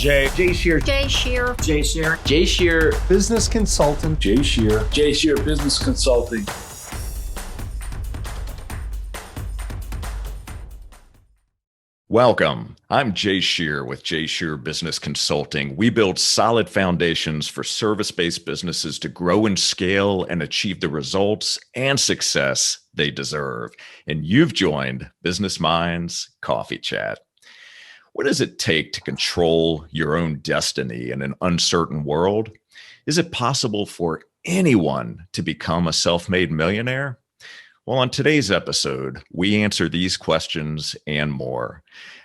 Jay Shear. Jay Shear. Jay Shear. Jay Shear, business consultant. Jay Shear. Jay Shear Business Consulting. Welcome. I'm Jay Shear with Jay Shear Business Consulting. We build solid foundations for service-based businesses to grow and scale and achieve the results and success they deserve. And you've joined Business Minds Coffee Chat. What does it take to control your own destiny in an uncertain world? Is it possible for anyone to become a self-made millionaire? Well, on today's episode, we answer these questions and more.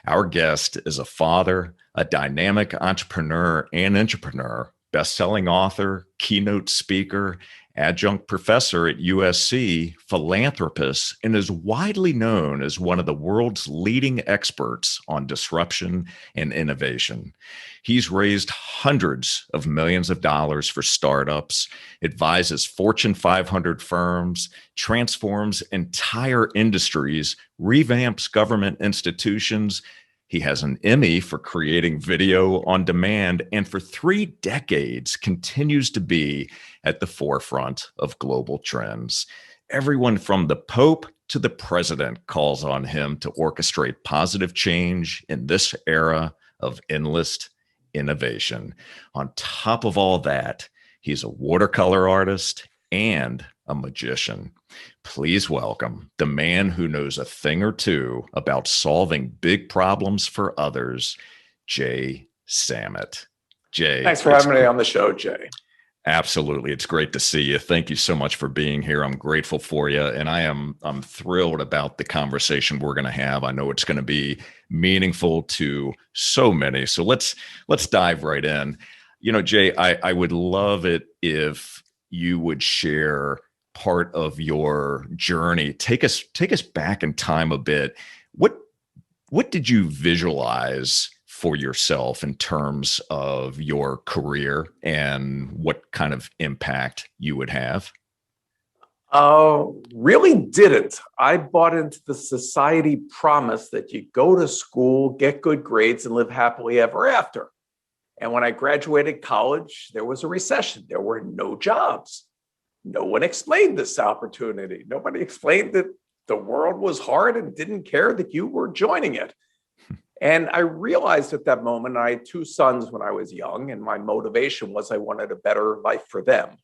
Our guest is a father, a dynamic entrepreneur and entrepreneur, best-selling author, keynote speaker, adjunct professor at USC, philanthropist, and is widely known as one of the world's leading experts on disruption and innovation. He's raised hundreds of millions of dollars for startups, advises Fortune 500 firms, transforms entire industries, revamps government institutions. He has an Emmy for creating video on demand, and for 3 decades continues to be at the forefront of global trends. Everyone from the Pope to the president calls on him to orchestrate positive change in this era of endless innovation. On top of all that, he's a watercolor artist and a magician. Please welcome the man who knows a thing or two about solving big problems for others, Jay Samit. Jay. Thanks for having me on the show, Jay. Absolutely. It's great to see you. Thank you so much for being here. I'm grateful for you. And I'm thrilled about the conversation we're going to have. I know it's going to be meaningful to so many. So let's dive right in. You know, Jay, I would love it if you would share part of your journey. Take us back in time a bit. What did you visualize for yourself in terms of your career and what kind of impact you would have? Really didn't. I bought into the society promise that you go to school, get good grades, and live happily ever after. And when I graduated college, there was a recession. There were no jobs. No one explained this opportunity. Nobody explained that the world was hard and didn't care that you were joining it. And I realized at that moment, I had 2 sons when I was young, and my motivation was I wanted a better life for them.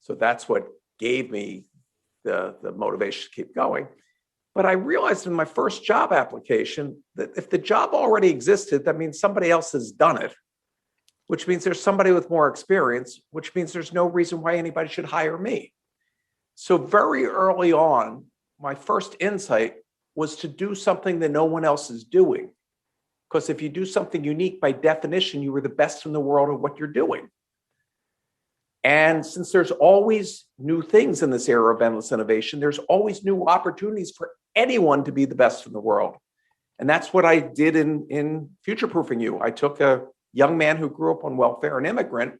So that's what gave me the motivation to keep going. But I realized in my first job application that if the job already existed, that means somebody else has done it, which means there's somebody with more experience, which means there's no reason why anybody should hire me. So very early on, my first insight was to do something that no one else is doing. Because if you do something unique, by definition, you were the best in the world at what you're doing. And since there's always new things in this era of endless innovation, there's always new opportunities for anyone to be the best in the world. And that's what I did in future-proofing you. I took a young man who grew up on welfare, an immigrant,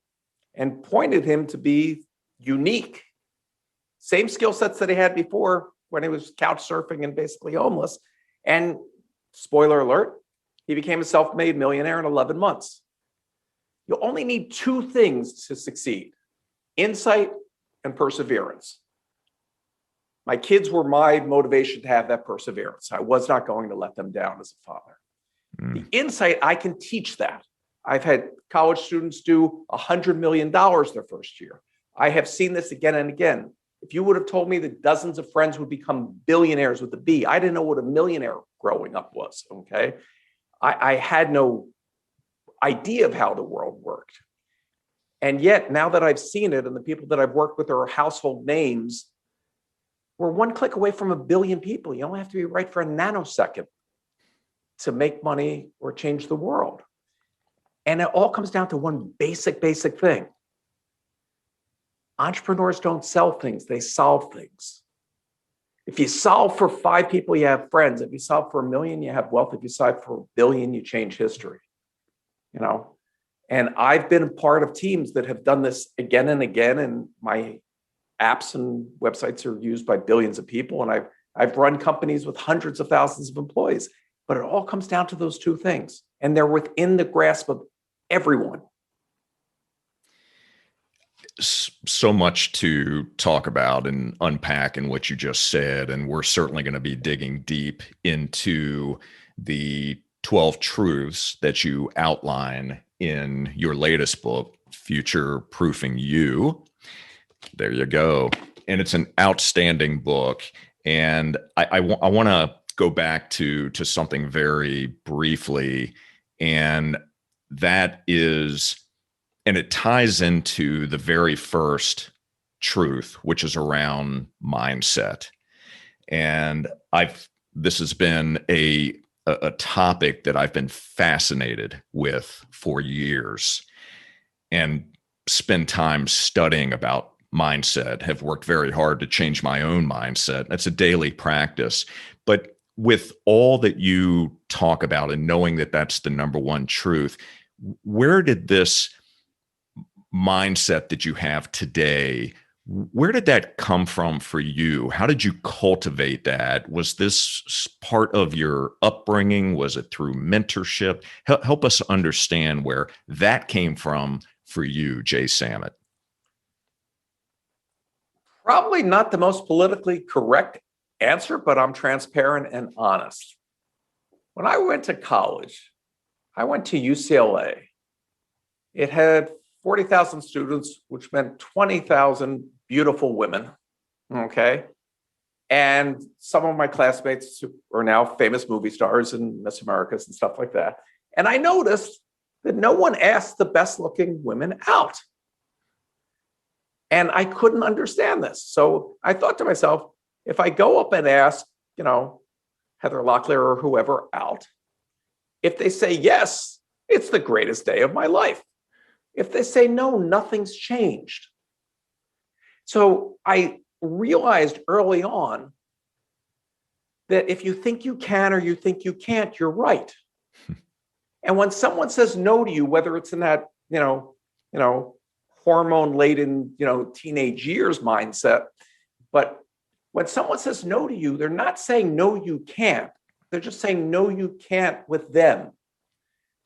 and pointed him to be unique. Same skill sets that he had before when he was couch surfing and basically homeless. And spoiler alert, he became a self-made millionaire in 11 months. You only need 2 things to succeed: insight and perseverance. My kids were my motivation to have that perseverance. I was not going to let them down as a father. The insight, I can teach that. I've had college students do $100 million their first year. I have seen this again and again. If you would have told me that dozens of friends would become billionaires with a B, I didn't know what a millionaire growing up was, okay? I had no idea of how the world worked. And yet, now that I've seen it and the people that I've worked with are household names, we're 1 click away from 1 billion people. You only have to be right for a nanosecond to make money or change the world. And it all comes down to one basic thing. Entrepreneurs don't sell things, they solve things. If you solve for 5 people, you have friends. If you solve for 1 million, you have wealth. If you solve for 1 billion, you change history. You know, and I've been a part of teams that have done this again and again. And my apps and websites are used by billions of people. And I've run companies with hundreds of thousands of employees. But it all comes down to those 2 things. And they're within the grasp of everyone. So much to talk about and unpack in what you just said. And we're certainly going to be digging deep into the 12 truths that you outline in your latest book, Future Proofing You. There you go. And it's an outstanding book. And I want to go back to something very briefly. And that is, and it ties into the very first truth, which is around mindset. And this has been a topic that I've been fascinated with for years and spend time studying about mindset, have worked very hard to change my own mindset. That's a daily practice. But with all that you talk about and knowing that that's the number one truth, where did this mindset that you have today, where did that come from for you? How did you cultivate that? Was this part of your upbringing? Was it through mentorship? Help us understand where that came from for you, Jay Samet. Probably not the most politically correct answer, but I'm transparent and honest. When I went to college, I went to UCLA. It had 40,000 students, which meant 20,000 beautiful women, okay? And some of my classmates are now famous movie stars and Miss Americas and stuff like that. And I noticed that no one asked the best looking women out. And I couldn't understand this. So I thought to myself, if I go up and ask, Heather Locklear or whoever out, if they say yes, it's the greatest day of my life. If they say no, nothing's changed. So I realized early on that if you think you can or you think you can't, you're right. And when someone says no to you, whether it's in that, hormone-laden, teenage years mindset, but when someone says no to you, they're not saying no, you can't. They're just saying no, you can't with them.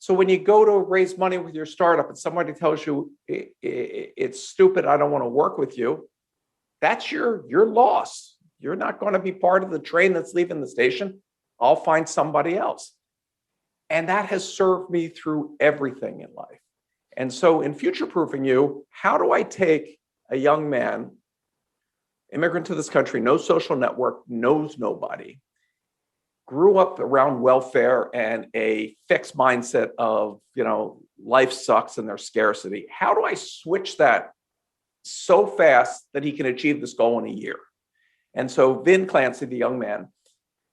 So when you go to raise money with your startup and somebody tells you it's stupid, I don't want to work with you, that's your loss. You're not going to be part of the train that's leaving the station. I'll find somebody else. And that has served me through everything in life. And so in Future Proofing You, how do I take a young man, immigrant to this country, no social network, knows nobody, grew up around welfare and a fixed mindset of, life sucks and there's scarcity. How do I switch that so fast that he can achieve this goal in a year? And so Vin Clancy, the young man,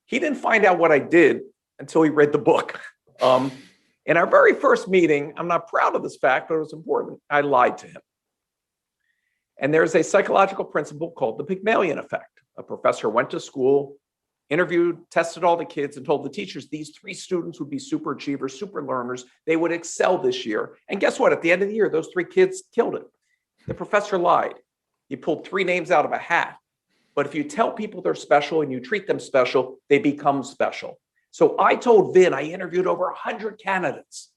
he didn't find out what I did until he read the book. In our very first meeting, I'm not proud of this fact, but it was important. I lied to him. And there's a psychological principle called the Pygmalion effect. A professor went to school, interviewed, tested all the kids, and told the teachers these 3 students would be super achievers, super learners. They would excel this year. And guess what? At the end of the year, those 3 kids killed it. The professor lied. He pulled 3 names out of a hat. But if you tell people they're special and you treat them special, they become special. So I told Vin, I interviewed over 100 candidates,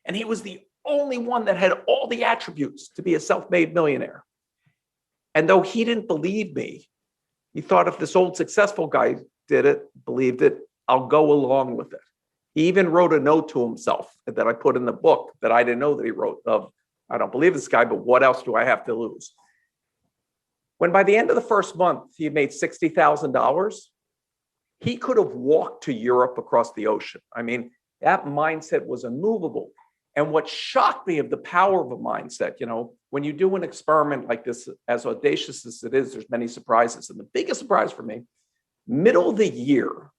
and he was the only one that had all the attributes to be a self-made millionaire. And though he didn't believe me, he thought if this old successful guy did it, believed it, I'll go along with it. He even wrote a note to himself that I put in the book that I didn't know that he wrote of, I don't believe this guy, but what else do I have to lose? When by the end of the first month, he had made $60,000, he could have walked to Europe across the ocean. I mean, that mindset was immovable. And what shocked me of the power of a mindset, when you do an experiment like this, as audacious as it is, there's many surprises. And the biggest surprise for me, middle of the year,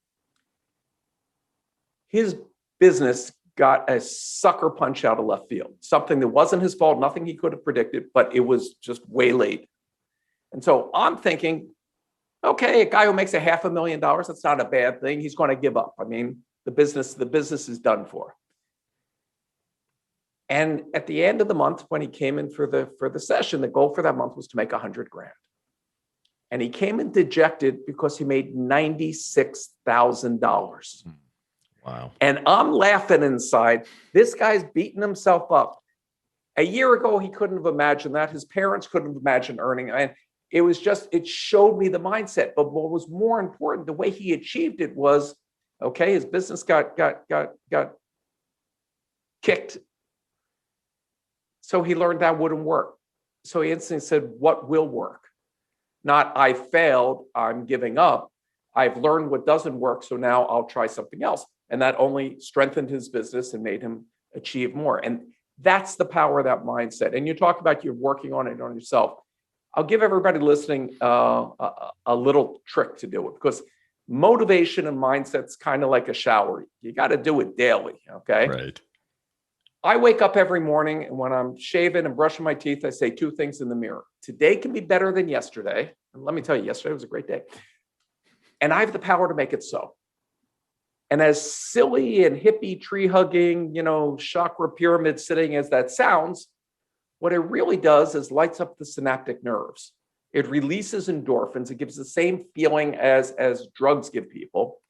his business got a sucker punch out of left field, something that wasn't his fault, nothing he could have predicted, but it was just waylaid. And so I'm thinking, okay, a guy who makes $500,000, that's not a bad thing. He's going to give up. I mean, the business is done for. And at the end of the month, when he came in for the session, the goal for that month was to make $100,000. And he came in dejected because he made $96,000. Wow. And I'm laughing inside. This guy's beating himself up. A year ago, he couldn't have imagined that. His parents couldn't have imagined earning. And it showed me the mindset. But what was more important, the way he achieved it was, okay, his business got kicked. So he learned that wouldn't work. So he instantly said, what will work? Not, I failed, I'm giving up. I've learned what doesn't work, so now I'll try something else. And that only strengthened his business and made him achieve more. And that's the power of that mindset. And you talk about you're working on it on yourself. I'll give everybody listening a little trick to do it, because motivation and mindset's kind of like a shower. You got to do it daily, okay? Right. I wake up every morning, and when I'm shaving and brushing my teeth, I say two things in the mirror. Today can be better than yesterday. And let me tell you, yesterday was a great day. And I have the power to make it so. And as silly and hippie tree hugging, chakra pyramid sitting as that sounds, what it really does is lights up the synaptic nerves. It releases endorphins. It gives the same feeling as drugs give people.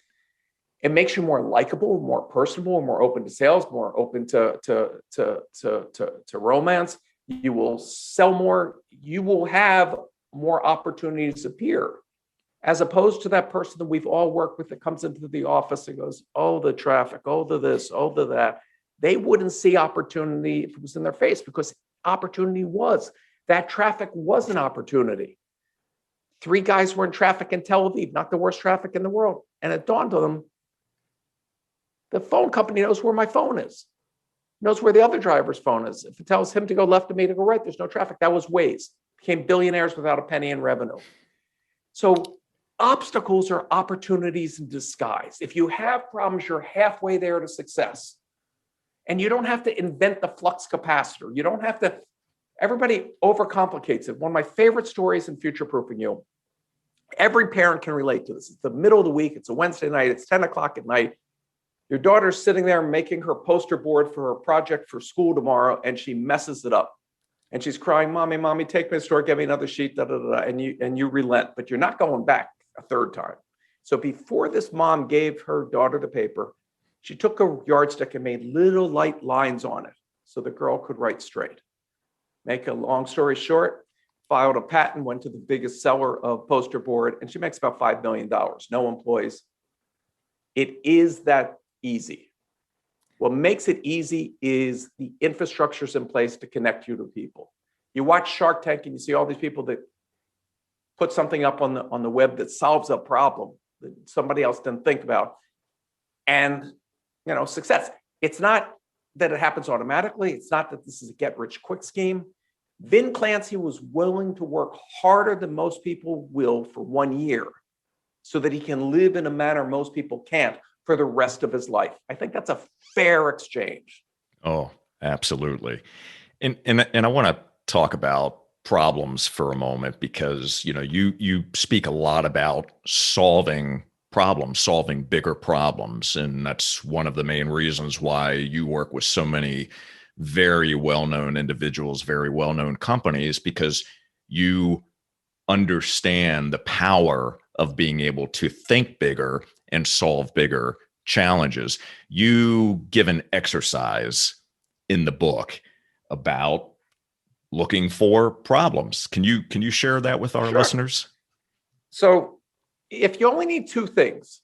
It makes you more likable, more personable, more open to sales, more open to romance. You will sell more. You will have more opportunities appear, as opposed to that person that we've all worked with that comes into the office and goes, oh, the traffic, oh, the this, oh, the that. They wouldn't see opportunity if it was in their face, because opportunity was. That traffic was an opportunity. 3 guys were in traffic in Tel Aviv, not the worst traffic in the world. And it dawned on them, the phone company knows where my phone is, knows where the other driver's phone is. If it tells him to go left and me to go right, there's no traffic. That was Waze. Became billionaires without a penny in revenue. So obstacles are opportunities in disguise. If you have problems, you're halfway there to success. And you don't have to invent the flux capacitor. You don't have to, everybody overcomplicates it. One of my favorite stories in future-proofing you, every parent can relate to this. It's the middle of the week. It's a Wednesday night. It's 10 o'clock at night. Your daughter's sitting there making her poster board for her project for school tomorrow, and she messes it up. And she's crying, mommy, take me to the store, get me another sheet, da, da, da, da. And you relent, but you're not going back a third time. So before this mom gave her daughter the paper, she took a yardstick and made little light lines on it so the girl could write straight. Make a long story short, filed a patent, went to the biggest seller of poster board, and she makes about $5 million, no employees. It is that easy. What makes it easy is the infrastructure's in place to connect you to people. You watch Shark Tank and you see all these people that put something up on the web that solves a problem that somebody else didn't think about. And, success. It's not that it happens automatically. It's not that this is a get-rich-quick scheme. Vin Clancy was willing to work harder than most people will for 1 year so that he can live in a manner most people can't for the rest of his life. I think that's a fair exchange. Oh, absolutely. And I want to talk about problems for a moment, because you speak a lot about solving problems, solving bigger problems, and that's one of the main reasons why you work with so many very well-known individuals, very well-known companies, because you understand the power of being able to think bigger and solve bigger challenges. You give an exercise in the book about looking for problems. Can you share that with our listeners? So if you only need 2 things,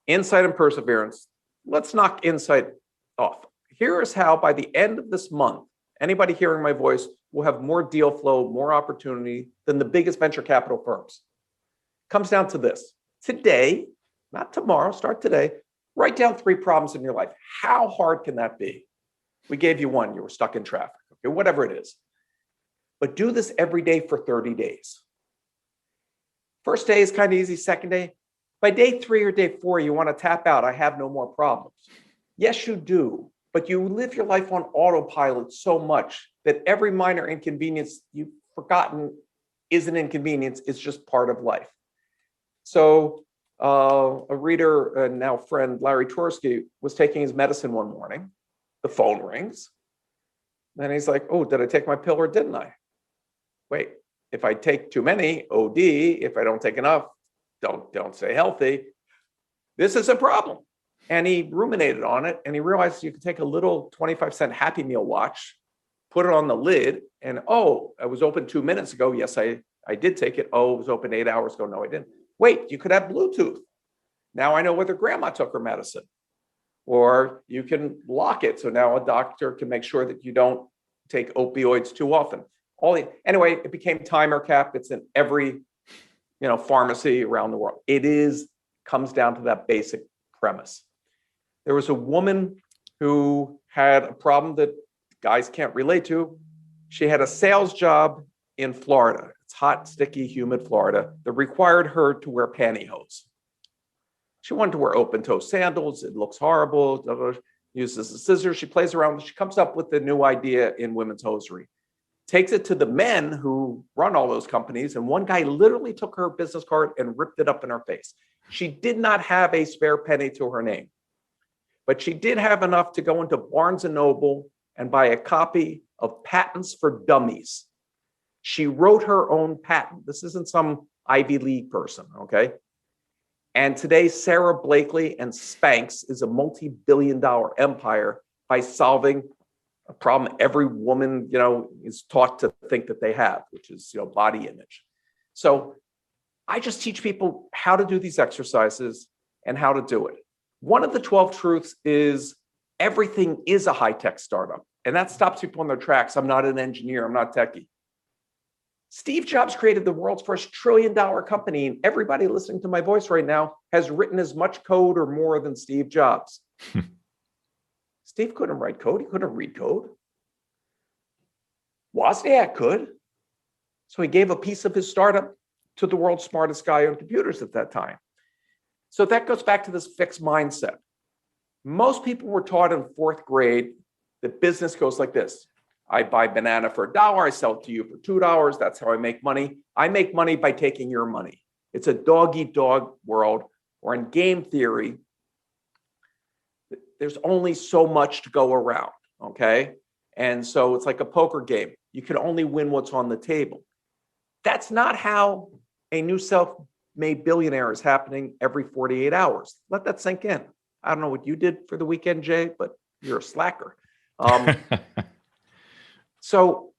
insight and perseverance, let's knock insight off. Here is how by the end of this month, anybody hearing my voice will have more deal flow, more opportunity than the biggest venture capital firms. Comes down to this. Today, not tomorrow, start today, write down 3 problems in your life. How hard can that be? We gave you one, you were stuck in traffic, okay, whatever it is. But do this every day for 30 days. First day is kind of easy, second day. By day 3 or day 4, you want to tap out, I have no more problems. Yes, you do, but you live your life on autopilot so much that every minor inconvenience you've forgotten is an inconvenience, it's just part of life. So a reader and now friend, Larry Tversky, was taking his medicine one morning. The phone rings. Then he's like, oh, did I take my pill or didn't I? Wait, if I take too many, OD. If I don't take enough, don't stay healthy. This is a problem. And he ruminated on it, and he realized you could take a little 25-cent Happy Meal watch put it on the lid, and oh, it was open 2 minutes ago. Yes, I did take it. Oh, it was open 8 hours ago. No, I didn't. Wait, you could have Bluetooth. Now I know whether grandma took her medicine. Or you can lock it. So now a doctor can make sure that you don't take opioids too often. Anyway, it became timer cap. It's in every pharmacy around the world. Comes down to that basic premise. There was a woman who had a problem that guys can't relate to. She had a sales job in Florida. It's hot, sticky, humid Florida that required her to wear pantyhose. She wanted to wear open-toe sandals. It looks horrible. Uses a scissors. She plays around. She comes up with a new idea in women's hosiery. Takes it to the men who run all those companies. And one guy literally took her business card and ripped it up in her face. She did not have a spare penny to her name. But she did have enough to go into Barnes & Noble and buy a copy of Patents for Dummies. She wrote her own patent. This isn't some Ivy League person, okay? And today, Sarah Blakely and Spanx is a multi-billion-dollar empire by solving a problem every woman, is taught to think that they have, which is, body image. So I just teach people how to do these exercises and how to do it. One of the 12 truths is everything is a high-tech startup. And that stops people in their tracks. I'm not an engineer. I'm not techie. Steve Jobs created the world's first $1 trillion company, and everybody listening to my voice right now has written as much code or more than Steve Jobs. Steve couldn't write code. He couldn't read code. Wozniak could. So he gave a piece of his startup to the world's smartest guy on computers at that time. So that goes back to this fixed mindset. Most people were taught in 4th grade that business goes like this. I buy banana for $1. I sell it to you for $2. That's how I make money. I make money by taking your money. It's a dog-eat-dog world, or in game theory, there's only so much to go around, okay? And so it's like a poker game. You can only win what's on the table. That's not how a new self-made billionaire is happening every 48 hours. Let that sink in. I don't know what you did for the weekend, Jay, but you're a slacker. So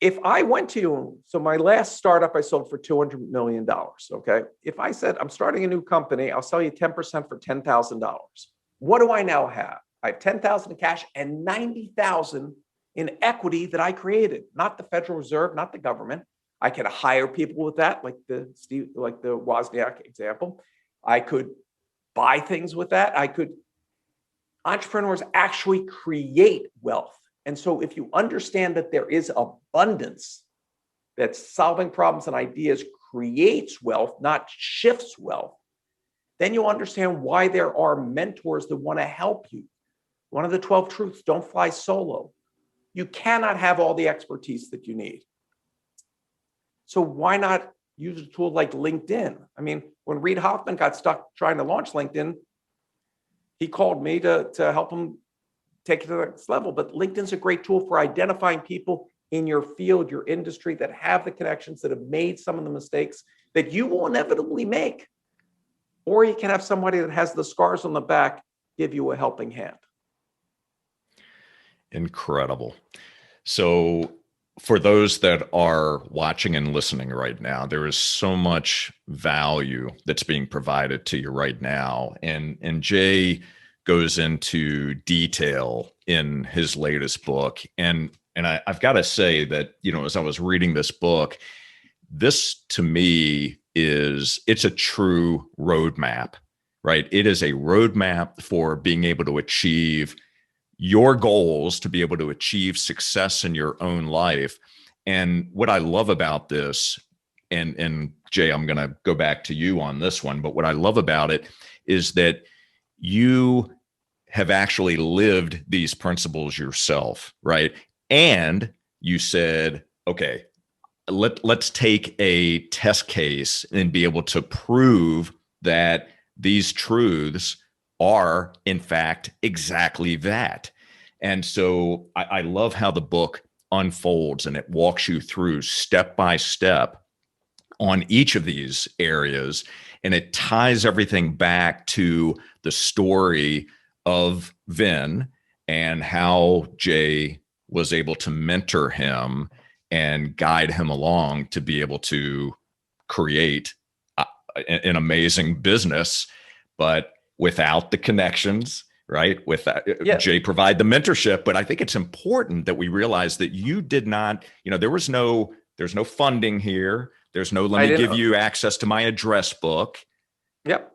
if I went to you, so my last startup I sold for $200 million, okay? If I said, I'm starting a new company, I'll sell you 10% for $10,000. What do I now have? I have $10,000 in cash and $90,000 in equity that I created, not the Federal Reserve, not the government. I could hire people with that, like the Wozniak example. I could buy things with that. Entrepreneurs actually create wealth. And so if you understand that there is abundance, that solving problems and ideas creates wealth, not shifts wealth, then you'll understand why there are mentors that want to help you. One of the 12 truths, don't fly solo. You cannot have all the expertise that you need. So why not use a tool like LinkedIn? I mean, when Reid Hoffman got stuck trying to launch LinkedIn, he called me to help him take it to the next level. But LinkedIn's a great tool for identifying people in your field, your industry, that have the connections, that have made some of the mistakes that you will inevitably make. Or you can have somebody that has the scars on the back give you a helping hand. Incredible. So for those that are watching and listening right now, there is so much value that's being provided to you right now. And Jay goes into detail in his latest book. And I've got to say that, as I was reading this book, this to me it's a true roadmap, right? It is a roadmap for being able to achieve your goals, to be able to achieve success in your own life. And what I love about this, and Jay, I'm going to go back to you on this one, but what I love about it is that you have actually lived these principles yourself, right? And you said, okay, let's take a test case and be able to prove that these truths are, in fact, exactly that. And so I love how the book unfolds and it walks you through step by step on each of these areas. And it ties everything back to the story of Vin and how Jay was able to mentor him and guide him along to be able to create an amazing business, but without the connections, right? Without Jay provide the mentorship. But I think it's important that we realize that you did not, there's no funding here. There's no, let me give you access to my address book. Yep.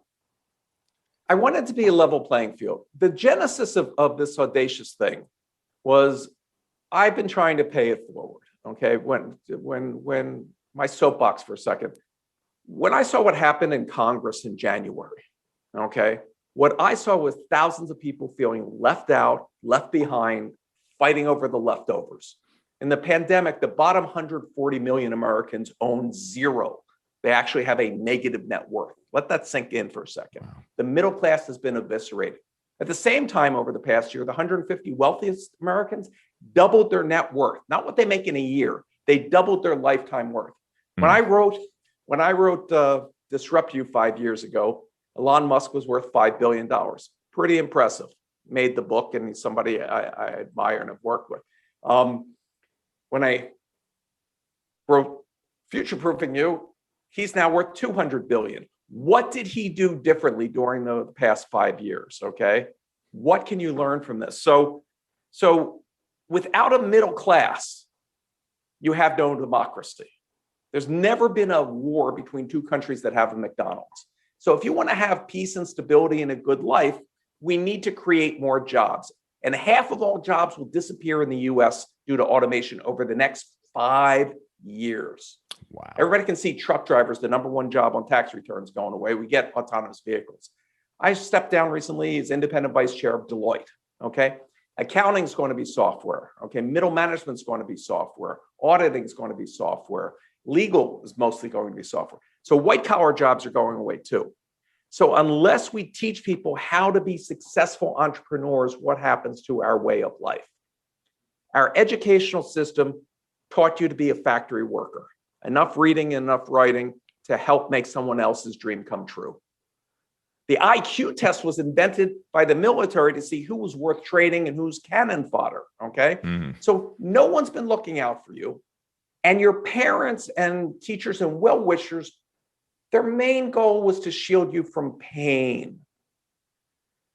I wanted to be a level playing field. The genesis of this audacious thing was I've been trying to pay it forward. Okay. When my soapbox for a second, when I saw what happened in Congress in January, okay, what I saw was thousands of people feeling left out, left behind, fighting over the leftovers. In the pandemic, the bottom 140 million Americans own zero. They actually have a negative net worth. Let that sink in for a second. Wow. The middle class has been eviscerated. At the same time, over the past year, the 150 wealthiest Americans doubled their net worth, not what they make in a year. They doubled their lifetime worth. When I wrote Disrupt You 5 years ago, Elon Musk was worth $5 billion. Pretty impressive. Made the book, and he's somebody I admire and have worked with. When I wrote Future Proofing You, he's now worth $200 billion. What did he do differently during the past 5 years? Okay. What can you learn from this? So without a middle class, you have no democracy. There's never been a war between two countries that have a McDonald's. So if you want to have peace and stability and a good life, we need to create more jobs. And half of all jobs will disappear in the US due to automation over the next 5 years. Wow. Everybody can see truck drivers, the number one job on tax returns, going away. We get autonomous vehicles. I stepped down recently as independent vice chair of Deloitte. Okay. Accounting is going to be software. Okay. Middle management is going to be software. Auditing is going to be software. Legal is mostly going to be software. So white collar jobs are going away too. So unless we teach people how to be successful entrepreneurs, what happens to our way of life? Our educational system taught you to be a factory worker, enough reading, enough writing to help make someone else's dream come true. The IQ test was invented by the military to see who was worth trading and who's cannon fodder. Okay. So no one's been looking out for you. And your parents and teachers and well-wishers, their main goal was to shield you from pain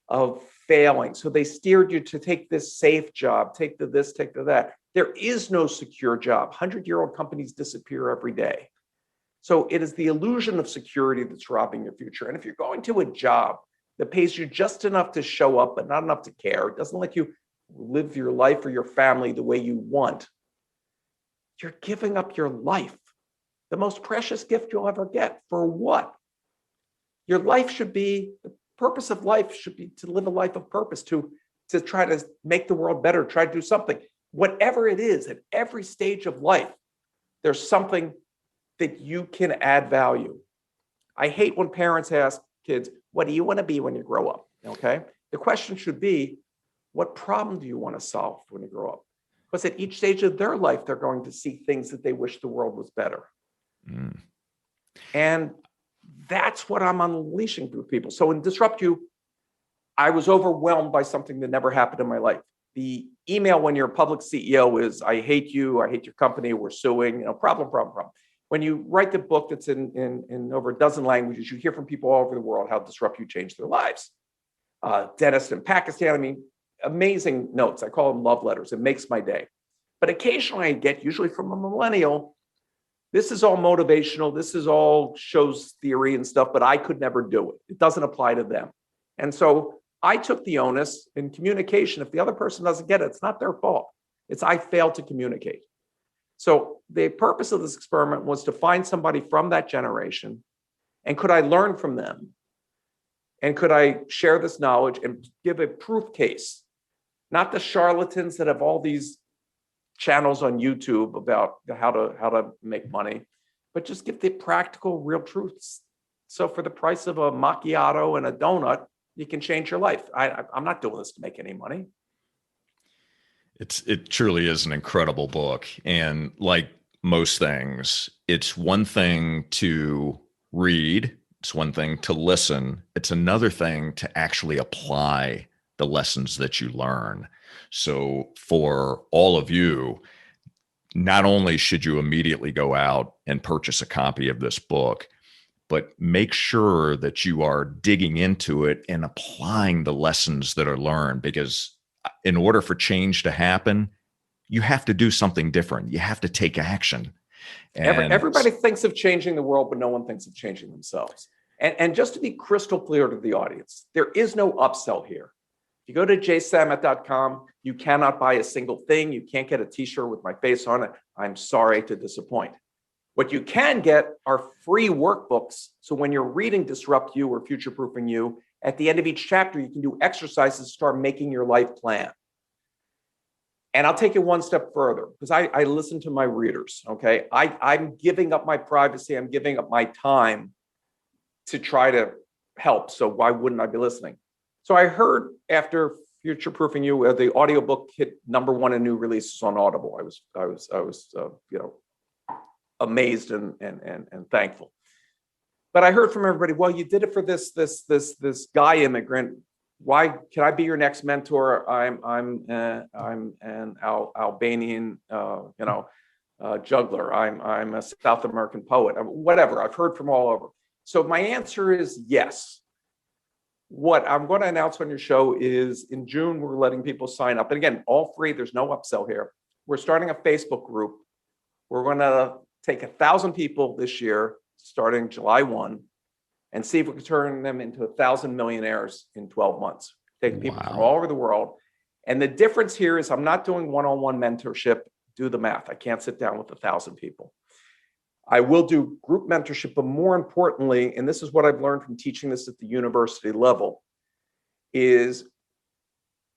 of failing. So they steered you to take this safe job, take the this, take the that. There is no secure job. 100-year-old companies disappear every day. So it is the illusion of security that's robbing your future. And if you're going to a job that pays you just enough to show up, but not enough to care, it doesn't let you live your life or your family the way you want, you're giving up your life, the most precious gift you'll ever get. For what? Your life should be, the purpose of life should be to live a life of purpose, to try to make the world better, try to do something. Whatever it is, at every stage of life, there's something that you can add value. I hate when parents ask kids, what do you want to be when you grow up? Okay. The question should be, what problem do you want to solve when you grow up? Because at each stage of their life, they're going to see things that they wish the world was better. And that's what I'm unleashing with people. So in Disrupt You, I was overwhelmed by something that never happened in my life. The email when you're a public CEO is, I hate you, I hate your company, we're suing, problem. When you write the book that's in over a dozen languages, you hear from people all over the world how Disrupt You changed their lives. Dentists in Pakistan, amazing notes. I call them love letters. It makes my day. But occasionally I get, usually from a millennial, this is all motivational. This is all shows theory and stuff, but I could never do it. It doesn't apply to them. And so I took the onus in communication. If the other person doesn't get it, it's not their fault. It's I failed to communicate. So the purpose of this experiment was to find somebody from that generation, and could I learn from them? And could I share this knowledge and give a proof case? Not the charlatans that have all these channels on YouTube about how to make money, but just give the practical, real truths. So for the price of a macchiato and a donut, you can change your life. I'm not doing this to make any money. It truly is an incredible book. And like most things, it's one thing to read, it's one thing to listen, it's another thing to actually apply the the lessons that you learn. So for all of you, not only should you immediately go out and purchase a copy of this book, but make sure that you are digging into it and applying the lessons that are learned, because in order for change to happen, you have to do something different. You have to take action. And Everybody thinks of changing the world, but no one thinks of changing themselves. And just to be crystal clear to the audience, there is no upsell here. If you go to jsamet.com, you cannot buy a single thing. You can't get a t-shirt with my face on it. I'm sorry to disappoint. What you can get are free workbooks. So when you're reading Disrupt You or Future Proofing You, at the end of each chapter, you can do exercises to start making your life plan. And I'll take it one step further, because I listen to my readers, okay? I'm giving up my privacy. I'm giving up my time to try to help. So why wouldn't I be listening? So I heard after Future Proofing You, the audiobook hit #1 in new releases on Audible. I was amazed and thankful. But I heard from everybody, well, you did it for this guy immigrant. Why can I be your next mentor? I'm an Albanian juggler. I'm a South American poet. Whatever. I've heard from all over. So my answer is yes. What I'm going to announce on your show is in June, we're letting people sign up. And again, all free. There's no upsell here. We're starting a Facebook group. We're going to take 1,000 people this year, starting July 1, and see if we can turn them into 1,000 millionaires in 12 months. Take people from all over the world. And the difference here is I'm not doing one-on-one mentorship. Do the math. I can't sit down with 1,000 people. I will do group mentorship, but more importantly, and this is what I've learned from teaching this at the university level, is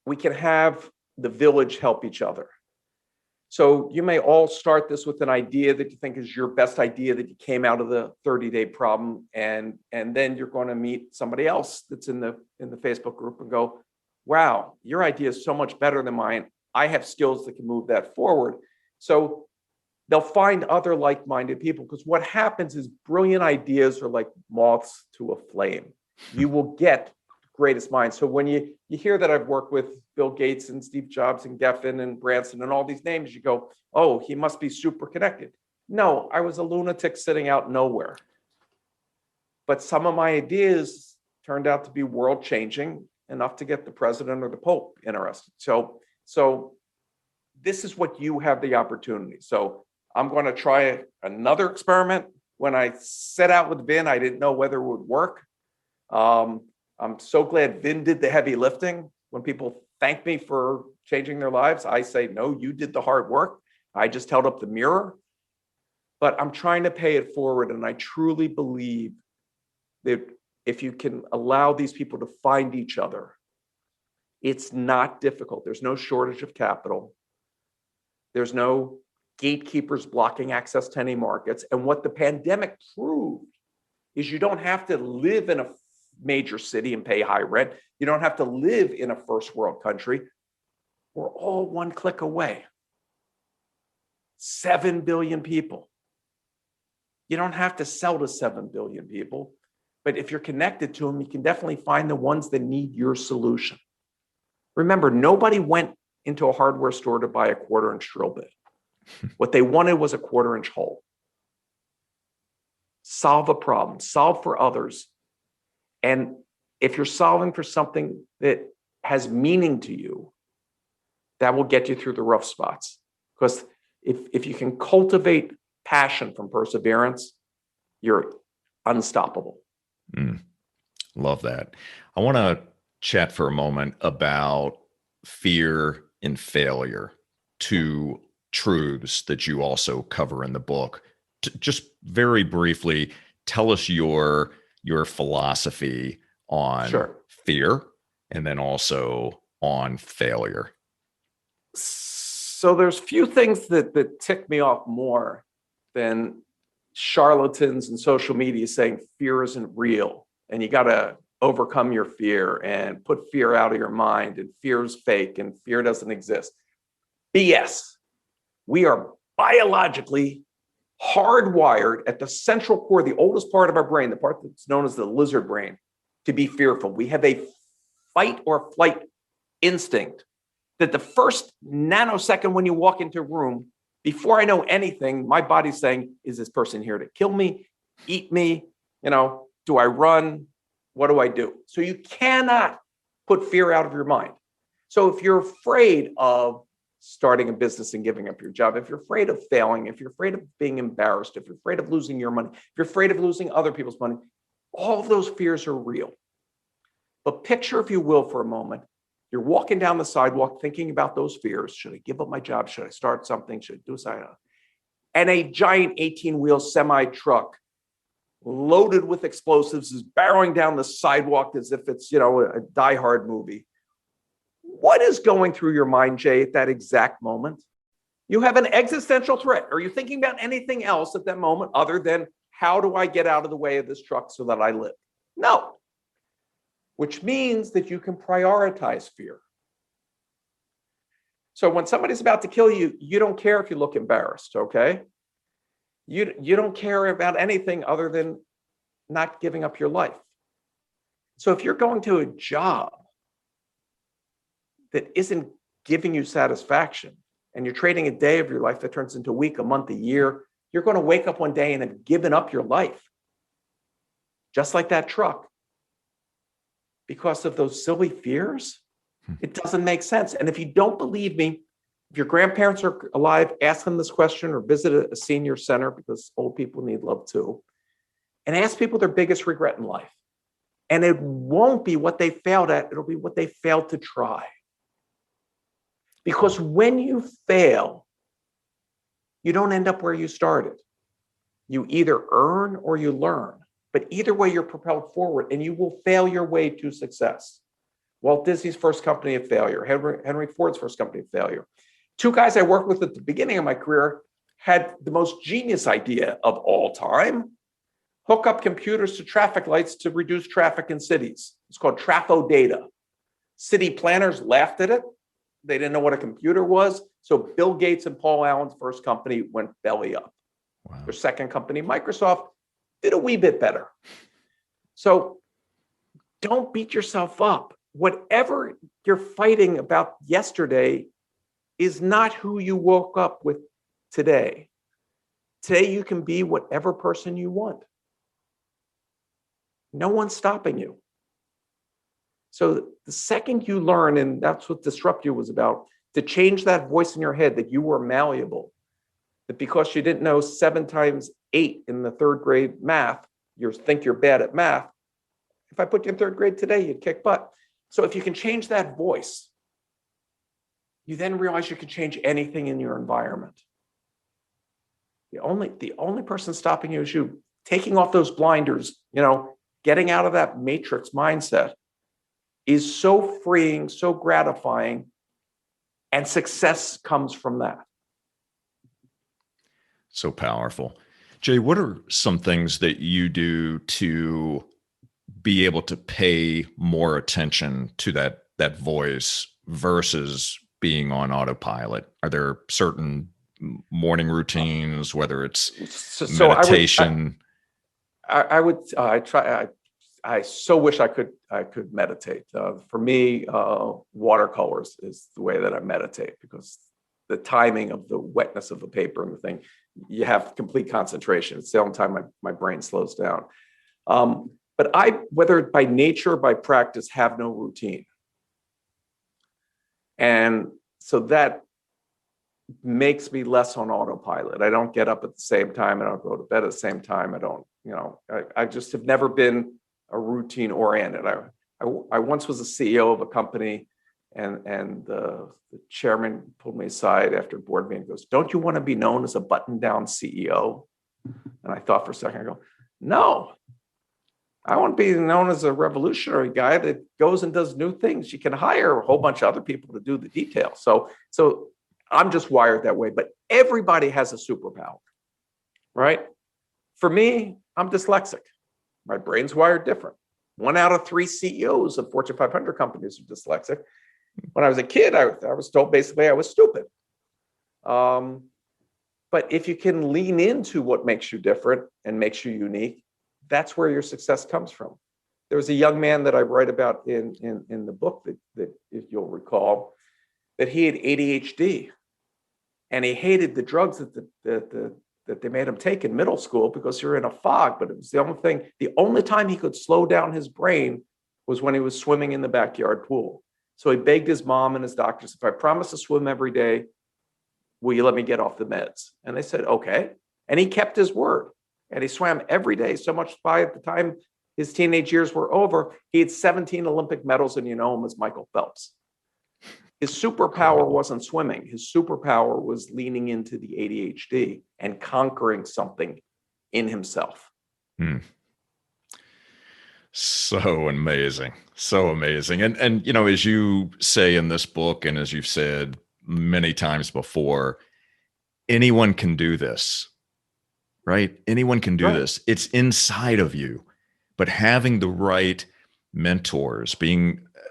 we can have the village help each other. So you may all start this with an idea that you think is your best idea that you came out of the 30-day problem, and then you're going to meet somebody else that's in the Facebook group and go, wow, your idea is so much better than mine. I have skills that can move that forward. So they'll find other like-minded people, because what happens is brilliant ideas are like moths to a flame. You will get greatest minds. So when you hear that I've worked with Bill Gates and Steve Jobs and Geffen and Branson and all these names, you go, oh, he must be super connected. No, I was a lunatic sitting out nowhere. But some of my ideas turned out to be world-changing enough to get the president or the Pope interested. So this is what you have the opportunity. So I'm going to try another experiment. When I set out with Vin, I didn't know whether it would work. I'm so glad Vin did the heavy lifting. When people thank me for changing their lives, I say, no, you did the hard work. I just held up the mirror. But I'm trying to pay it forward. And I truly believe that if you can allow these people to find each other, it's not difficult. There's no shortage of capital. There's no gatekeepers blocking access to any markets. And what the pandemic proved is you don't have to live in a major city and pay high rent. You don't have to live in a first world country. We're all one click away. 7 billion people. You don't have to sell to 7 billion people, but if you're connected to them, you can definitely find the ones that need your solution. Remember, nobody went into a hardware store to buy a 1/4-inch drill bit. What they wanted was a 1/4-inch hole. Solve a problem, solve for others. And if you're solving for something that has meaning to you, that will get you through the rough spots. Because if you can cultivate passion from perseverance, you're unstoppable. Love that. I want to chat for a moment about fear and failure, two truths that you also cover in the book. Just very briefly, tell us your philosophy on fear and then also on failure. So there's few things that tick me off more than charlatans and social media saying fear isn't real and you got to overcome your fear and put fear out of your mind and fear is fake and fear doesn't exist. BS. We are biologically hardwired at the central core, the oldest part of our brain, the part that's known as the lizard brain, to be fearful. We have a fight or flight instinct that the first nanosecond when you walk into a room, before I know anything, my body's saying, is this person here to kill me, eat me? Do I run? What do I do? So you cannot put fear out of your mind. So if you're afraid of starting a business and giving up your job, if you're afraid of failing, if you're afraid of being embarrassed, if you're afraid of losing your money, if you're afraid of losing other people's money, all of those fears are real. But picture, if you will, for a moment, you're walking down the sidewalk thinking about those fears. Should I give up my job? Should I start something? Should I do something? And a giant 18-wheel semi-truck loaded with explosives is barreling down the sidewalk as if it's, a Die Hard movie. What is going through your mind, Jay, at that exact moment? You have an existential threat. Are you thinking about anything else at that moment other than how do I get out of the way of this truck so that I live? No. Which means that you can prioritize fear. So when somebody's about to kill you, you don't care if you look embarrassed, okay? You don't care about anything other than not giving up your life. So if you're going to a job that isn't giving you satisfaction and you're trading a day of your life that turns into a week, a month, a year, you're going to wake up one day and have given up your life. Just like that truck. Because of those silly fears, it doesn't make sense. And if you don't believe me, if your grandparents are alive, ask them this question or visit a senior center because old people need love too. And ask people their biggest regret in life. And it won't be what they failed at, it'll be what they failed to try. Because when you fail, you don't end up where you started. You either earn or you learn. But either way, you're propelled forward and you will fail your way to success. Walt Disney's first company of failure, Henry Ford's first company of failure. Two guys I worked with at the beginning of my career had the most genius idea of all time. Hook up computers to traffic lights to reduce traffic in cities. It's called trafo data. City planners laughed at it. They didn't know what a computer was. So Bill Gates and Paul Allen's first company went belly up. Wow. Their second company, Microsoft, did a wee bit better. So don't beat yourself up. Whatever you're fighting about yesterday is not who you woke up with today. Today, you can be whatever person you want. No one's stopping you. So the second you learn, and that's what Disrupt You was about, to change that voice in your head that you were malleable, that because you didn't know 7 times 8 in the 3rd grade math, you think you're bad at math. If I put you in 3rd grade today, you'd kick butt. So if you can change that voice, you then realize you can change anything in your environment. The only person stopping you is you. Taking off those blinders, getting out of that matrix mindset is so freeing, so gratifying, and success comes from that. So powerful. Jay, what are some things that you do to be able to pay more attention to that voice versus being on autopilot? Are there certain morning routines, whether it's meditation? I so wish I could meditate. For me, watercolors is the way that I meditate because the timing of the wetness of the paper and the thing, you have complete concentration. It's the only time my brain slows down. But I, whether by nature or by practice, have no routine. And so that makes me less on autopilot. I don't get up at the same time. I don't go to bed at the same time. I don't, I just have never been a routine oriented. I once was a CEO of a company and the chairman pulled me aside after a board meeting and goes, "Don't you want to be known as a button-down CEO?" And I thought for a second, I go, "No, I want to be known as a revolutionary guy that goes and does new things. You can hire a whole bunch of other people to do the details." So I'm just wired that way, but everybody has a superpower, right? For me, I'm dyslexic. My brain's wired different. 1 out of 3 CEOs of Fortune 500 companies are dyslexic. When I was a kid, I was told basically I was stupid. But if you can lean into what makes you different and makes you unique, that's where your success comes from. There was a young man that I write about in the book that if you'll recall, that he had ADHD, and he hated the drugs that they made him take in middle school because you're in a fog. But it was the only time he could slow down his brain was when he was swimming in the backyard pool. So he begged his mom and his doctors, if I promise to swim every day, will you let me get off the meds? And they said, okay. And he kept his word, and he swam every day. So much by the time his teenage years were over, he had 17 Olympic medals, and you know him as Michael Phelps. His superpower wasn't swimming. His superpower was leaning into the ADHD and conquering something in himself. So amazing. So amazing. And as you say in this book, and as you've said many times before, anyone can do this, right? Anyone can do this. It's inside of you. But having the right mentors,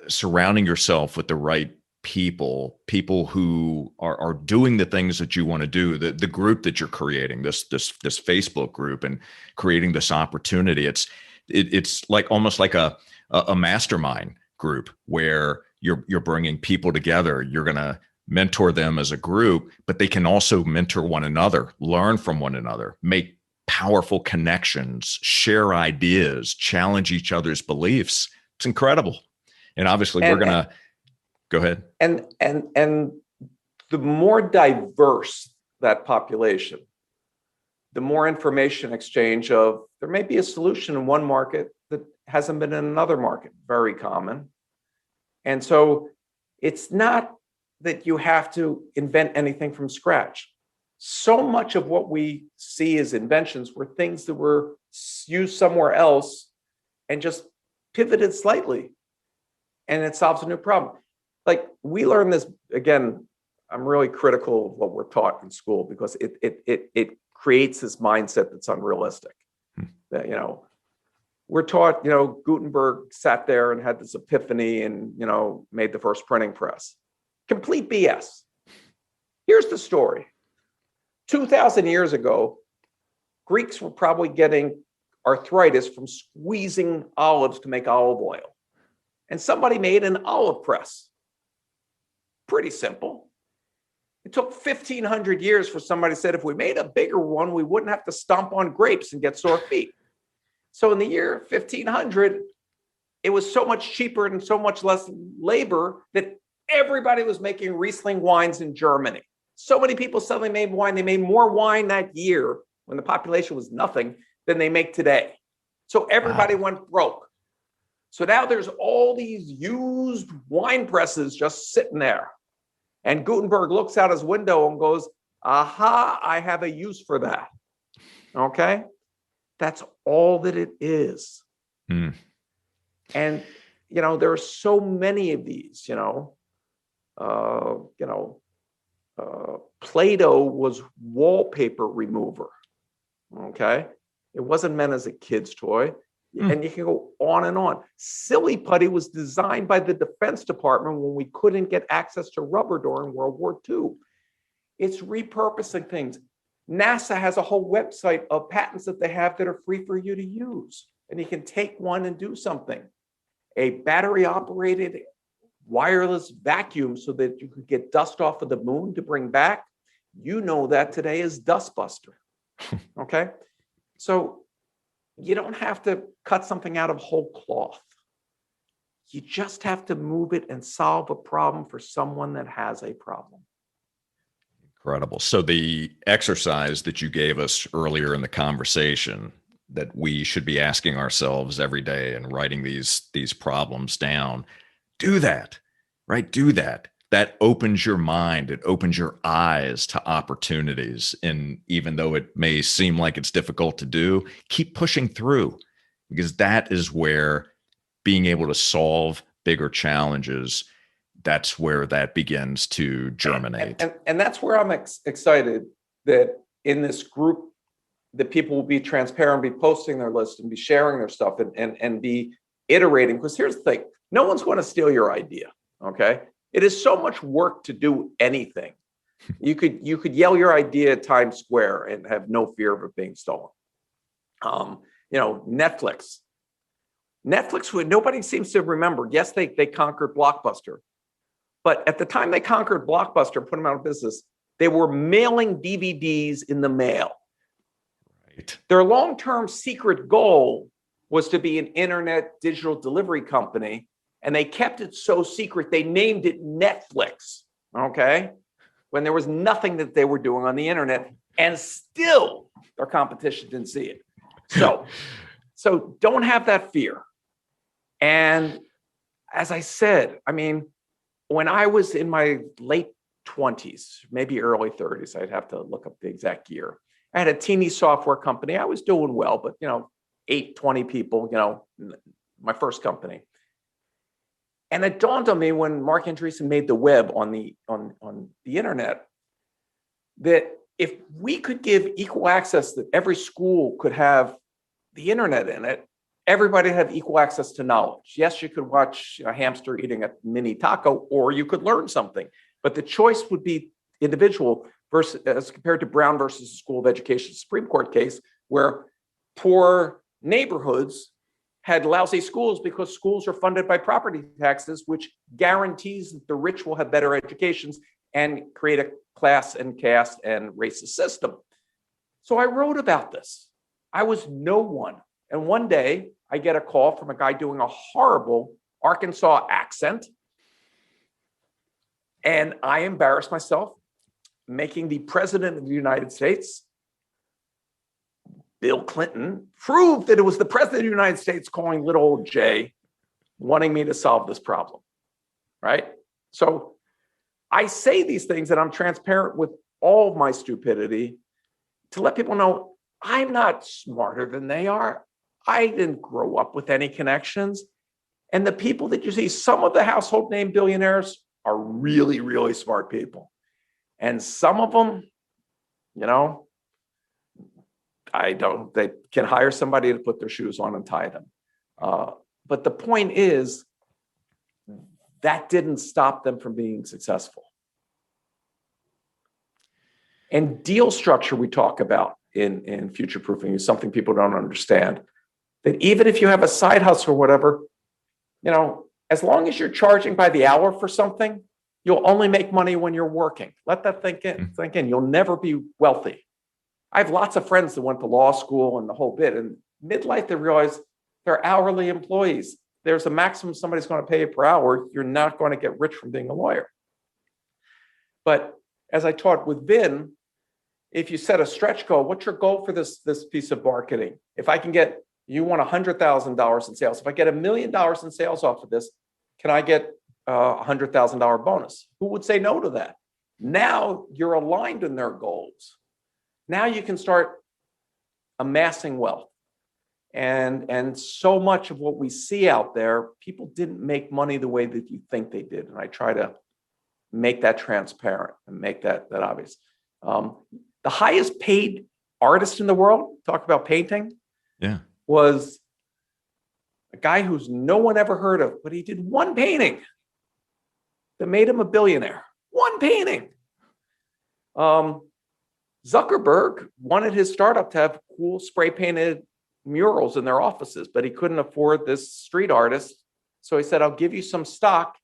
surrounding yourself with the right people who are doing the things that you want to do, the group that you're creating, this Facebook group, and creating this opportunity. It's like almost like a mastermind group where you're bringing people together. You're going to mentor them as a group, but they can also mentor one another, learn from one another, make powerful connections, share ideas, challenge each other's beliefs. It's incredible. And obviously we're going to go ahead. And the more diverse that population, the more information exchange of, there may be a solution in one market that hasn't been in another market, very common. And so it's not that you have to invent anything from scratch. So much of what we see as inventions were things that were used somewhere else and just pivoted slightly, and it solves a new problem. Like, we learn this, again, I'm really critical of what we're taught in school because it creates this mindset that's unrealistic. That, we're taught, Gutenberg sat there and had this epiphany and, made the first printing press. Complete BS. Here's the story. 2,000 years ago, Greeks were probably getting arthritis from squeezing olives to make olive oil. And somebody made an olive press. Pretty simple. It took 1,500 years for somebody to say, if we made a bigger one, we wouldn't have to stomp on grapes and get sore feet. So in the year 1500, it was so much cheaper and so much less labor that everybody was making Riesling wines in Germany. So many people suddenly made wine. They made more wine that year when the population was nothing than they make today. So everybody went broke. So now there's all these used wine presses just sitting there. And Gutenberg looks out his window and goes, aha, I have a use for that. Okay? That's all that it is. And, there are so many of these, Play-Doh was wallpaper remover. Okay? It wasn't meant as a kid's toy. And you can go on and on. Silly putty was designed by the Defense Department when we couldn't get access to rubber during World War II. It's repurposing things. NASA has a whole website of patents that they have that are free for you to use. And you can take one and do something. A battery-operated wireless vacuum so that you could get dust off of the moon to bring back. That today is Dustbuster. Okay? So you don't have to cut something out of whole cloth. You just have to move it and solve a problem for someone that has a problem. Incredible. So the exercise that you gave us earlier in the conversation that we should be asking ourselves every day and writing these problems down, do that, right? Do that. That opens your mind. It opens your eyes to opportunities. And even though it may seem like it's difficult to do, keep pushing through, because that is where being able to solve bigger challenges, that's where that begins to germinate. And that's where I'm excited that in this group, that people will be transparent, be posting their list and be sharing their stuff and be iterating. Because here's the thing, no one's going to steal your idea, okay? It is so much work to do anything. You could yell your idea at Times Square and have no fear of it being stolen. Netflix. Netflix, nobody seems to remember. Yes, they conquered Blockbuster. But at the time they conquered Blockbuster and put them out of business, they were mailing DVDs in the mail. Right. Their long-term secret goal was to be an internet digital delivery company, and they kept it so secret, they named it Netflix, okay? When there was nothing that they were doing on the internet, and still their competition didn't see it. So don't have that fear. And as I said, I mean, when I was in my late 20s, maybe early 30s, I'd have to look up the exact year. I had a teeny software company. I was doing well, but 20 people, my first company. And it dawned on me when Mark Andreessen made the web on the internet that if we could give equal access, that every school could have the internet in it, everybody have equal access to knowledge. Yes, you could watch a hamster eating a mini taco, or you could learn something, but the choice would be individual versus, as compared to Brown versus the School of Education Supreme Court case, where poor neighborhoods had lousy schools because schools are funded by property taxes, which guarantees that the rich will have better educations and create a class and caste and racist system. So I wrote about this. I was no one. And one day I get a call from a guy doing a horrible Arkansas accent. And I embarrassed myself, making the president of the United States, Bill Clinton, prove that it was the president of the United States calling little old Jay, wanting me to solve this problem, right? So I say these things, and I'm transparent with all of my stupidity to let people know I'm not smarter than they are. I didn't grow up with any connections. And the people that you see, some of the household name billionaires are really, really smart people. And some of them, they can hire somebody to put their shoes on and tie them. But the point is, that didn't stop them from being successful. And deal structure we talk about in future proofing is something people don't understand. That even if you have a side hustle or whatever, as long as you're charging by the hour for something, you'll only make money when you're working. Let that think in. You'll never be wealthy. I have lots of friends that went to law school and the whole bit, and midlife they realize they're hourly employees. There's a maximum somebody's going to pay you per hour. You're not going to get rich from being a lawyer. But as I taught with Vin, if you set a stretch goal, what's your goal for this piece of marketing? If I can get, you want $100,000 in sales. If I get $1 million in sales off of this, can I get a $100,000 bonus? Who would say no to that? Now you're aligned in their goals. Now you can start amassing wealth. And so much of what we see out there, people didn't make money the way that you think they did. And I try to make that transparent and make that obvious. The highest paid artist in the world, talk about painting, was a guy who's no one ever heard of, but he did one painting that made him a billionaire. One painting. Zuckerberg wanted his startup to have cool spray painted murals in their offices, but he couldn't afford this street artist. So he said, I'll give you some stock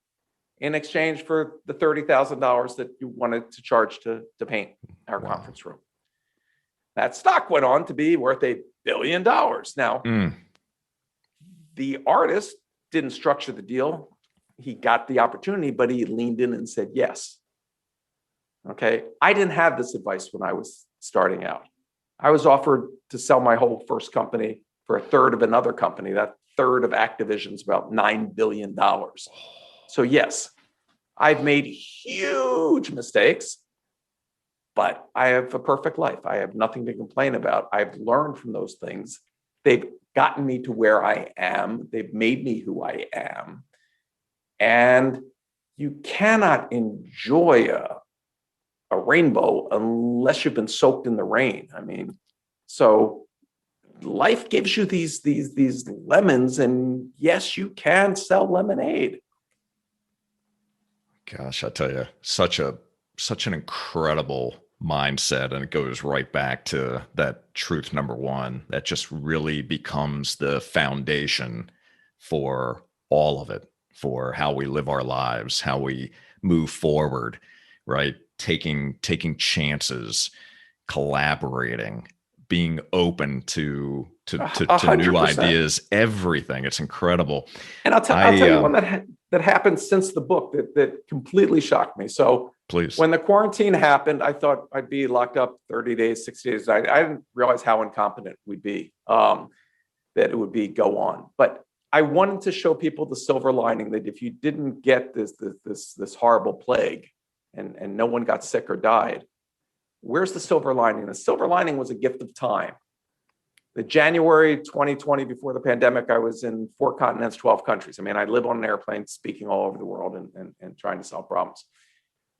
in exchange for the $30,000 that you wanted to charge to paint our conference room. That stock went on to be worth $1 billion. Now, the artist didn't structure the deal. He got the opportunity, but he leaned in and said yes. Okay. I didn't have this advice when I was starting out. I was offered to sell my whole first company for a third of another company. That third of Activision's about $9 billion. So yes, I've made huge mistakes, but I have a perfect life. I have nothing to complain about. I've learned from those things. They've gotten me to where I am. They've made me who I am. And you cannot enjoy a rainbow unless you've been soaked in the rain. I mean, so life gives you these lemons, and yes, you can sell lemonade. Gosh, I tell you, such an incredible mindset, and it goes right back to that truth number one that just really becomes the foundation for all of it, for how we live our lives, how we move forward, right? Taking chances, collaborating, being open to new 100%. ideas, everything. It's incredible. And I'll tell you one that happened since the book that completely shocked me. So Please. when the quarantine happened, I thought I'd be locked up 30 days, 60 days. I didn't realize how incompetent we'd be, that it would be go on. But I wanted to show people the silver lining, that if you didn't get this horrible plague and no one got sick or died, where's the silver lining? The silver lining was a gift of time. The January 2020, before the pandemic, I was in 4 continents, 12 countries. I mean, I live on an airplane speaking all over the world and trying to solve problems.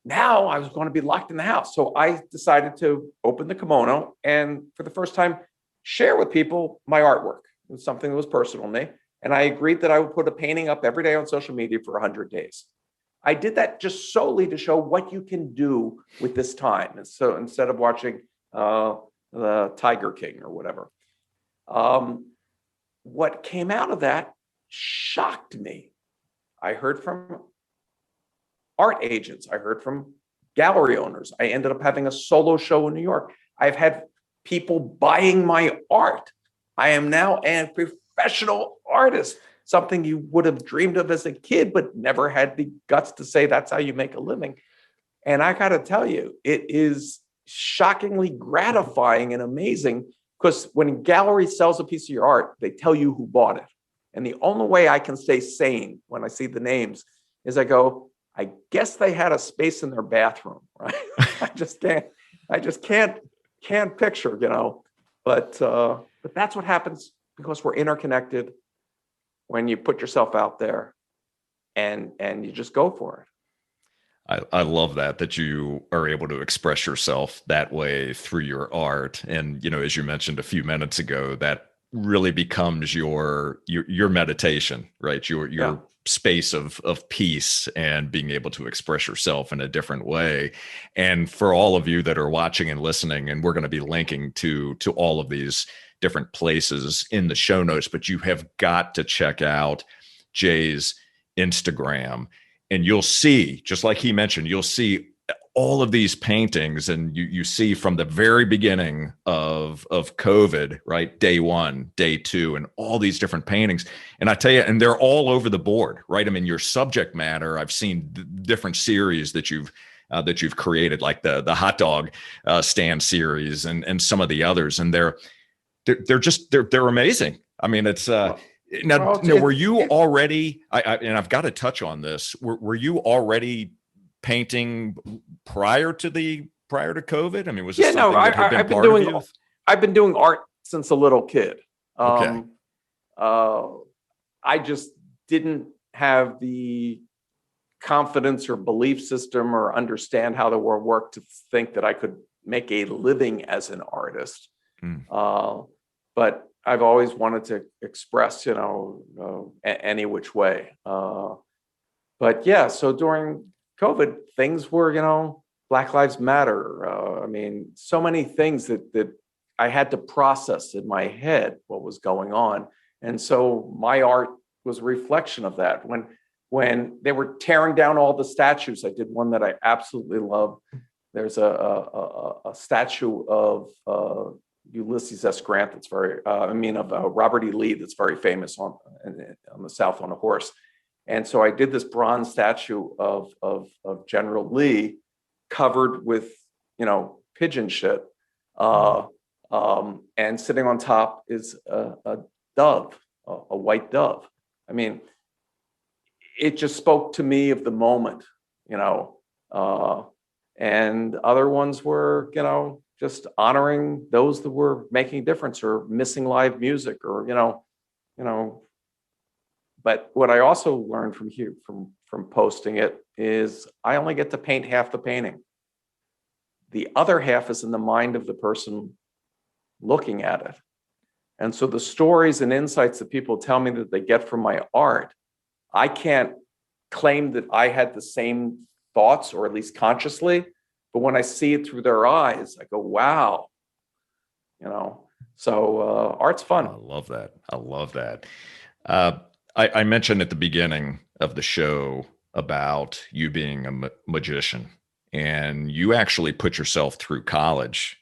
Now I was going to be locked in the house. So I decided to open the kimono and for the first time, share with people my artwork. It was something that was personal to me. And I agreed that I would put a painting up every day on social media for 100 days. I did that just solely to show what you can do with this time. And so instead of watching the Tiger King or whatever, what came out of that shocked me. I heard from art agents. I heard from gallery owners. I ended up having a solo show in New York. I've had people buying my art. I am now a professional artist, something you would have dreamed of as a kid, but never had the guts to say that's how you make a living. And I got to tell you, it is shockingly gratifying and amazing, because when a gallery sells a piece of your art, they tell you who bought it. And the only way I can stay sane when I see the names is I go, I guess they had a space in their bathroom, right? I just can't picture, but that's what happens because we're interconnected when you put yourself out there and you just go for it. I love that you are able to express yourself that way through your art. And, as you mentioned a few minutes ago, that really becomes your meditation, right? Your space of peace and being able to express yourself in a different way. And for all of you that are watching and listening, and we're going to be linking to all of these different places in the show notes, but you have got to check out Jay's Instagram. And you'll see, just like he mentioned, you'll see all of these paintings, and you see from the very beginning of COVID, right? Day 1, day 2, and all these different paintings. And I tell you, and they're all over the board, right? I mean, your subject matter, I've seen different series that you've created, like the hot dog stand series and some of the others, and they're amazing. I mean, it's were you already? And I've got to touch on this. Were you already painting prior to COVID? I mean, was this something that had been part of you? I've been doing art since a little kid. Okay. I just didn't have the confidence or belief system or understand how the world worked to think that I could make a living as an artist. But I've always wanted to express, any which way. But yeah, so during COVID, things were, Black Lives Matter. I mean, so many things that I had to process in my head what was going on. And so my art was a reflection of that. When they were tearing down all the statues, I did one that I absolutely love. There's a statue of Ulysses S. Grant that's of Robert E. Lee that's very famous on the South on a horse. And so I did this bronze statue of General Lee covered with, pigeon shit. And sitting on top is a dove, a white dove. I mean, it just spoke to me of the moment, and other ones were, just honoring those that were making a difference or missing live music or, But what I also learned from posting it is I only get to paint half the painting. The other half is in the mind of the person looking at it. And so the stories and insights that people tell me that they get from my art, I can't claim that I had the same thoughts, or at least consciously, but when I see it through their eyes, I go, wow, So art's fun. I love that. I mentioned at the beginning of the show about you being a magician, and you actually put yourself through college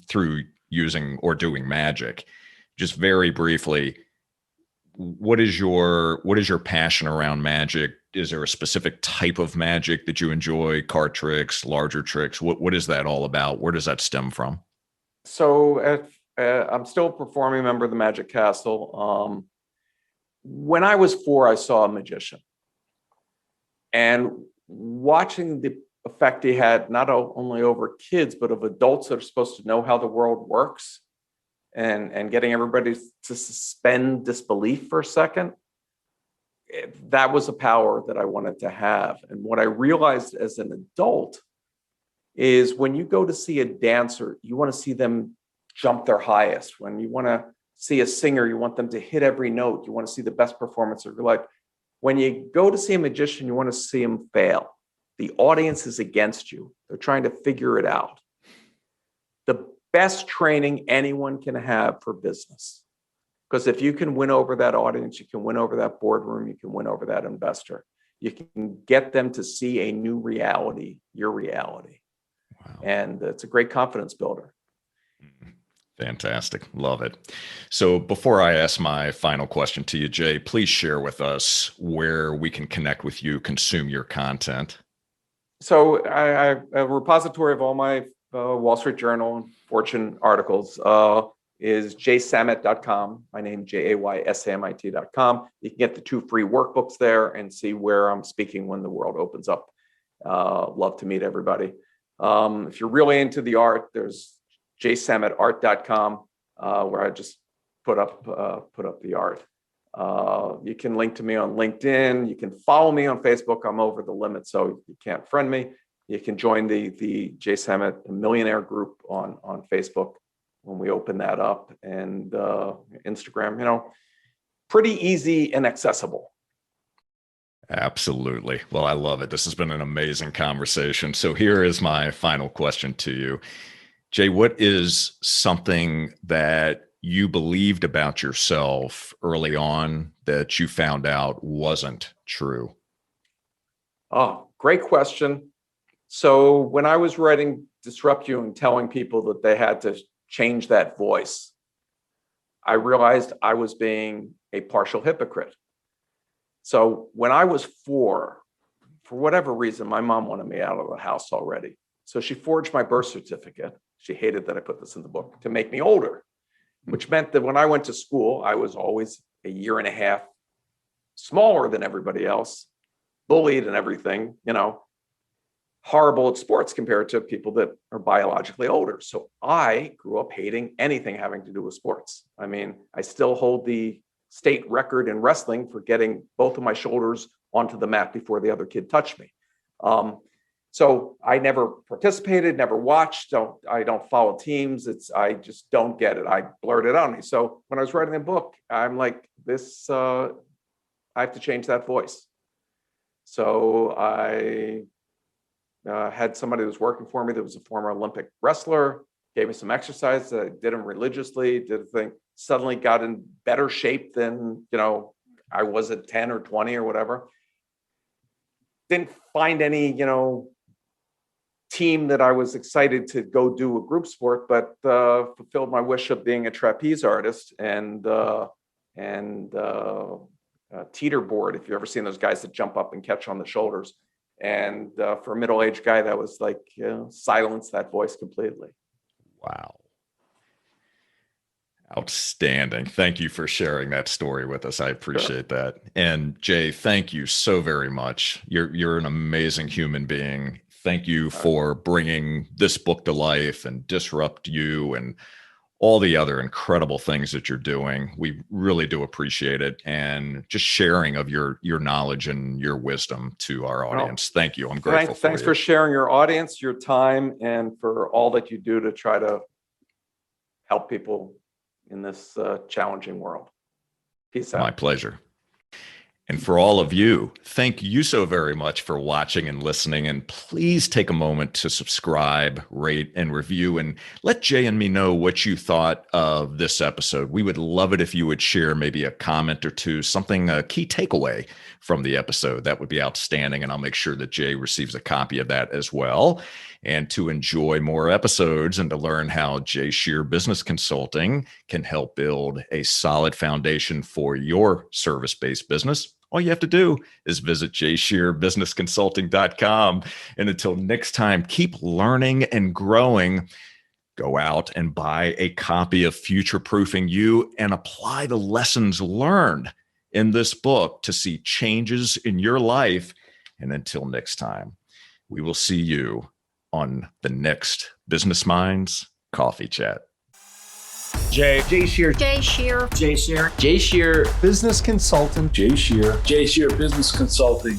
through using or doing magic. Just very briefly, what is your passion around magic? Is there a specific type of magic that you enjoy? Card tricks, larger tricks? What is that all about? Where does that stem from? So I'm still a performing member of the Magic Castle. When I was 4, I saw a magician, and watching the effect he had not only over kids, but of adults that are supposed to know how the world works, and getting everybody to suspend disbelief for a second, that was a power that I wanted to have. And what I realized as an adult is when you go to see a dancer, you want to see them jump their highest. When you want to see a singer, you want them to hit every note. You want to see the best performance of your life. When you go to see a magician, you want to see them fail. The audience is against you. They're trying to figure it out. The best training anyone can have for business. Because if you can win over that audience, you can win over that boardroom, you can win over that investor. You can get them to see a new reality, your reality. Wow. And it's a great confidence builder. Fantastic. Love it. So before I ask my final question to you, Jay, please share with us where we can connect with you, consume your content. So I a repository of all my Wall Street Journal and Fortune articles is jsamit.com. My name, JAYSAMIT.com. You can get the 2 free workbooks there and see where I'm speaking when the world opens up. Love to meet everybody. If you're really into the art, there's jsamitart.com, where I just put up the art. You can link to me on LinkedIn. You can follow me on Facebook. I'm over the limit, so you can't friend me. You can join the J Samit Millionaire group on Facebook when we open that up, and Instagram. Pretty easy and accessible. Absolutely. Well, I love it. This has been an amazing conversation. So here is my final question to you. Jay, what is something that you believed about yourself early on that you found out wasn't true? Oh, great question. So when I was writing Disrupt You and telling people that they had to change that voice, I realized I was being a partial hypocrite. So when I was 4, for whatever reason, my mom wanted me out of the house already. So she forged my birth certificate. She hated that I put this in the book to make me older, which meant that when I went to school, I was always a year and a half smaller than everybody else, bullied and everything, horrible at sports compared to people that are biologically older. So I grew up hating anything having to do with sports. I mean, I still hold the state record in wrestling for getting both of my shoulders onto the mat before the other kid touched me. So I never participated, never watched. I don't follow teams. I just don't get it. I blurted out on me. So when I was writing the book, I'm like, I have to change that voice. So I had somebody that was working for me that was a former Olympic wrestler, gave me some exercises. I did them religiously, did a thing, suddenly got in better shape than, I was at 10 or 20 or whatever. Didn't find any, team that I was excited to go do a group sport, but fulfilled my wish of being a trapeze artist and teeterboard. If you've ever seen those guys that jump up and catch on the shoulders. And for a middle-aged guy, that was like silence that voice completely. Wow. Outstanding. Thank you for sharing that story with us. I appreciate that. And Jay, thank you so very much. You're an amazing human being. Thank you for bringing this book to life and Disrupt You and all the other incredible things that you're doing. We really do appreciate it, and just sharing of your knowledge and your wisdom to our audience. Thank you. I'm grateful. Thanks for sharing your audience, your time, and for all that you do to try to help people in this challenging world. Peace out. My pleasure. And for all of you, thank you so very much for watching and listening. And please take a moment to subscribe, rate, and review, and let Jay and me know what you thought of this episode. We would love it if you would share maybe a comment or two, something, a key takeaway from the episode. That would be outstanding. And I'll make sure that Jay receives a copy of that as well. And to enjoy more episodes and to learn how Jay Shear Business Consulting can help build a solid foundation for your service-based business, all you have to do is visit jayshearbusinessconsulting.com. And until next time, keep learning and growing. Go out and buy a copy of Future Proofing You and apply the lessons learned in this book to see changes in your life. And until next time, we will see you on the next Business Minds Coffee Chat. Jay Shear, Jay Shear, Jay Shear, Business Consultant, Jay Shear Business Consulting.